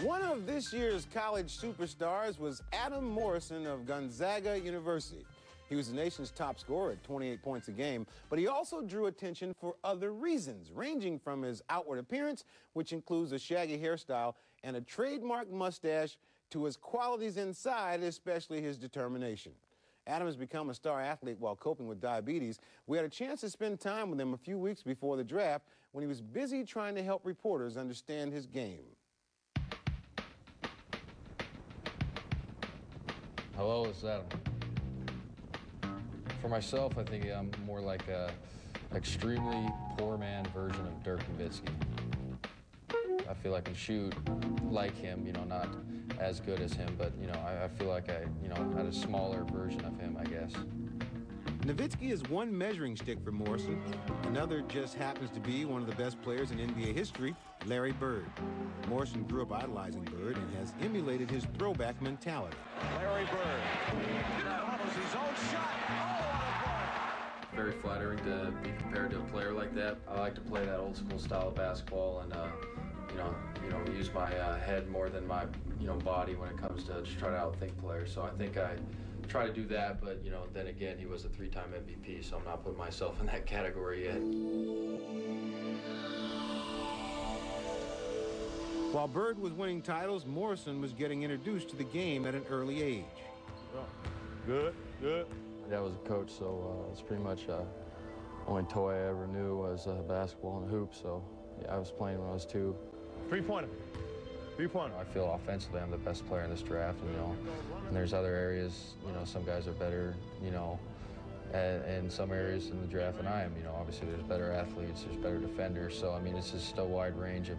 One of this year's college superstars was Adam Morrison of Gonzaga University. He was the nation's top scorer at 28 points a game, but he also drew attention for other reasons, ranging from his outward appearance, which includes a shaggy hairstyle and a trademark mustache, to his qualities inside, especially his determination. Adam has become a star athlete while coping with diabetes. We had a chance to spend time with him a few weeks before the draft when he was busy trying to help reporters understand his game. Hello, it's Adam. For myself, I think I'm more like a extremely poor man version of Dirk Nowitzki. I feel I can shoot like him, not as good as him, but, I feel like I had a smaller version of him, I guess. Nowitzki is one measuring stick for Morrison. Another just happens to be one of the best players in NBA history, Larry Bird. Morrison grew up idolizing Bird and has emulated his throwback mentality. Larry Bird follows his own shot. Very flattering to be compared to a player like that. I like to play that old school style of basketball and, use my head more than my, body when it comes to just try to outthink players. So I think I try to do that, but, then again, he was a three-time MVP, so I'm not putting myself in that category yet. While Bird was winning titles, Morrison was getting introduced to the game at an early age. Good. My dad was a coach, so it's pretty much the only toy I ever knew was basketball and a hoop, so yeah, I was playing when I was 2. Three-pointer. I feel offensively I'm the best player in this draft, and there's other areas, some guys are better, in some areas in the draft than I am. Obviously there's better athletes, there's better defenders, so I mean it's just a wide range of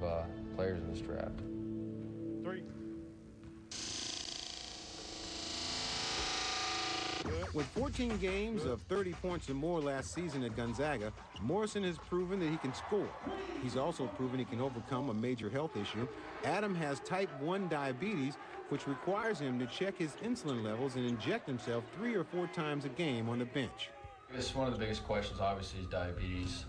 players in this draft. 3. With 14 games of 30 points or more last season at Gonzaga, Morrison has proven that he can score. He's also proven he can overcome a major health issue. Adam has type 1 diabetes, which requires him to check his insulin levels and inject himself 3 or 4 times a game on the bench. I guess one of the biggest questions, obviously, is diabetes.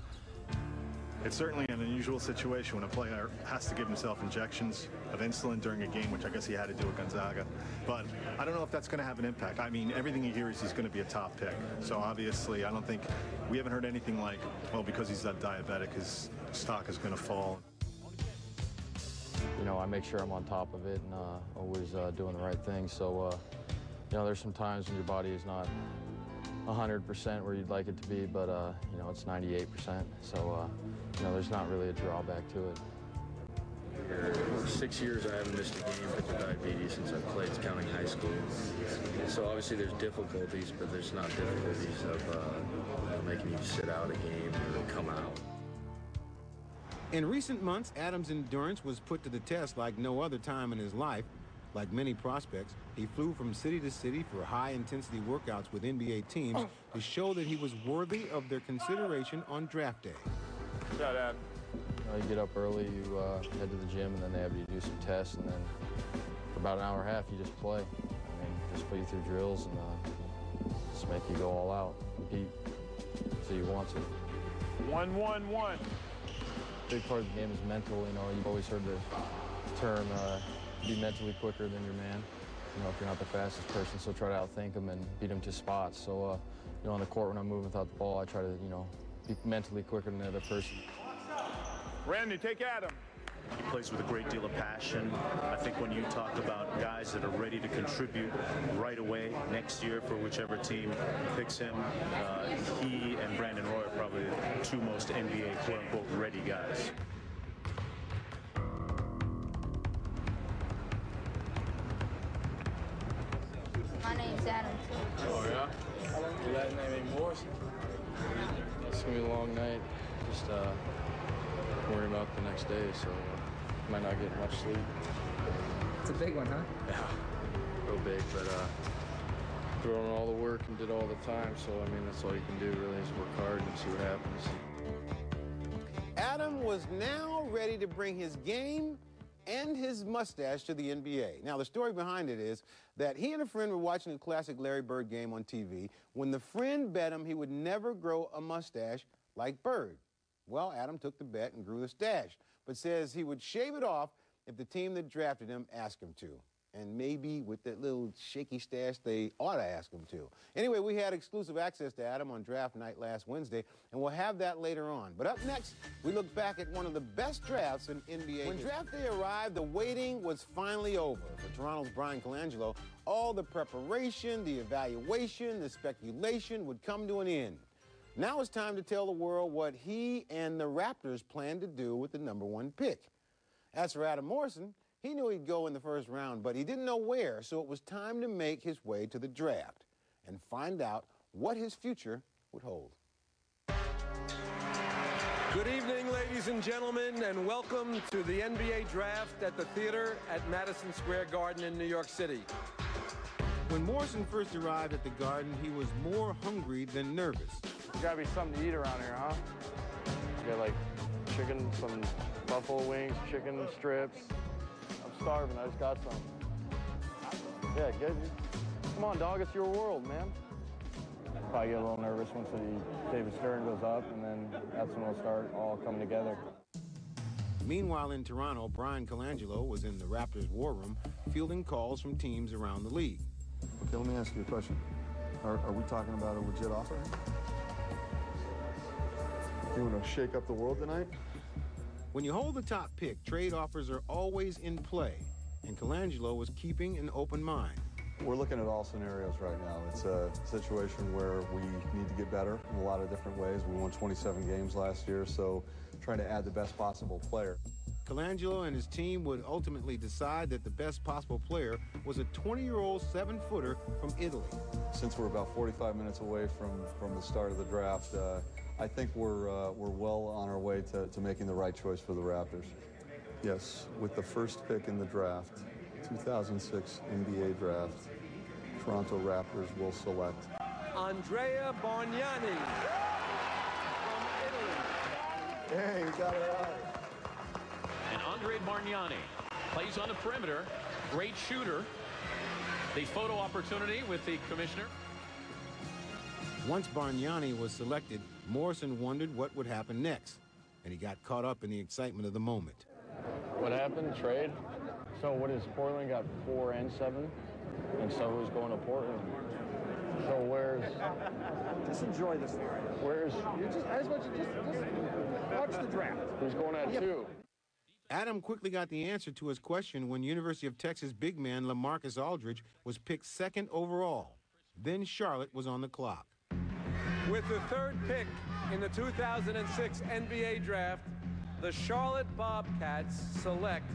It's certainly an unusual situation when a player has to give himself injections of insulin during a game, which I guess he had to do at Gonzaga. But I don't know if that's going to have an impact. I mean, everything you hear is he's going to be a top pick. So obviously, I don't think we haven't heard anything like, well, because he's that diabetic, his stock is going to fall. I make sure I'm on top of it and always doing the right thing. So, there's some times when your body is not 100% where you'd like it to be, but, it's 98%. So, there's not really a drawback to it. For 6 years, I haven't missed a game with the diabetes since I played, counting high school. So obviously there's difficulties, but there's not difficulties of making you sit out a game or come out. In recent months, Adam's endurance was put to the test like no other time in his life. Like many prospects, he flew from city to city for high-intensity workouts with NBA teams to show that he was worthy of their consideration on draft day. Shut up. You get up early, you head to the gym, and then they have you do some tests, and then for about an hour and a half, you just play. Just put you through drills and just make you go all out, compete, so you want to. 1-1-1. Big part of the game is mental. You've always heard the term be mentally quicker than your man. If you're not the fastest person, so try to outthink them and beat them to spots. So, on the court when I'm moving without the ball, I try to, be mentally quicker than the other person. Randy, take Adam. He plays with a great deal of passion. I think when you talk about guys that are ready to contribute right away next year for whichever team picks him, he and Brandon Roy are probably the 2 most NBA quote-unquote ready guys. My name's Adam. Oh, yeah? Your last name ain't Morrison? It's going to be a long night. Just worry about the next day, so might not get much sleep. It's a big one, huh? Yeah, real big, but threw in all the work and did all the time, so that's all you can do really is work hard and see what happens. Adam was now ready to bring his game and his mustache to the NBA. Now, the story behind it is that he and a friend were watching a classic Larry Bird game on TV when the friend bet him he would never grow a mustache like Bird. Well, Adam took the bet and grew the stash, but says he would shave it off if the team that drafted him asked him to. And maybe with that little shaky stash, they ought to ask him to. Anyway, we had exclusive access to Adam on draft night last Wednesday, and we'll have that later on. But up next, we look back at one of the best drafts in NBA. When draft day arrived, the waiting was finally over. For Toronto's Brian Colangelo, all the preparation, the evaluation, the speculation would come to an end. Now it's time to tell the world what he and the Raptors plan to do with the #1 pick. As for Adam Morrison, he knew he'd go in the first round, but he didn't know where, so it was time to make his way to the draft and find out what his future would hold. Good evening, ladies and gentlemen, and welcome to the NBA Draft at the Theater at Madison Square Garden in New York City. When Morrison first arrived at the Garden, he was more hungry than nervous. There's gotta be something to eat around here, huh? You got like chicken, some buffalo wings, chicken strips. I'm starving, I just got some. Yeah, good. Come on, dog, it's your world, man. Probably get a little nervous once the David Stern goes up, and then that's when we'll start all coming together. Meanwhile, in Toronto, Brian Colangelo was in the Raptors' war room fielding calls from teams around the league. Okay, let me ask you a question. Are we talking about a legit offer? You want to shake up the world tonight? When you hold the top pick, trade offers are always in play, and Colangelo was keeping an open mind. We're looking at all scenarios right now. It's a situation where we need to get better in a lot of different ways. We won 27 games last year, so trying to add the best possible player. Colangelo and his team would ultimately decide that the best possible player was a 20-year-old 7-footer from Italy. Since we're about 45 minutes away from the start of the draft, I think we're well on our way to making the right choice for the Raptors. Yes, with the first pick in the draft, 2006 NBA draft, Toronto Raptors will select Andrea Bargnani from Italy. Hey, you got it right. And Andre Bargnani plays on the perimeter, great shooter. The photo opportunity with the commissioner. Once Bargnani was selected, Morrison wondered what would happen next, and he got caught up in the excitement of the moment. What happened? Trade? So what is Portland got 4 and 7? And so who's going to Portland? So where's... Just enjoy this. Where's... You just, as much as just watch the draft. Who's going at 2? Adam quickly got the answer to his question when University of Texas big man LaMarcus Aldridge was picked 2nd overall. Then Charlotte was on the clock. With the 3rd pick in the 2006 NBA Draft, the Charlotte Bobcats select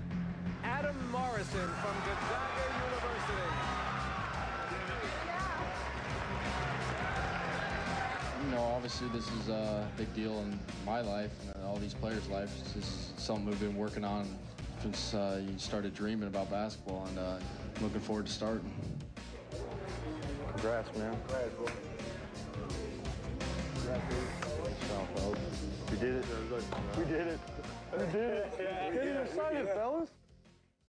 Adam Morrison from Gonzaga University. You know, obviously this is a big deal in my life and all these players' lives. This is something we've been working on since you started dreaming about basketball, and looking forward to starting. Congrats, man. Congrats, bro. We did it. We did it. We did it. Get excited, fellas.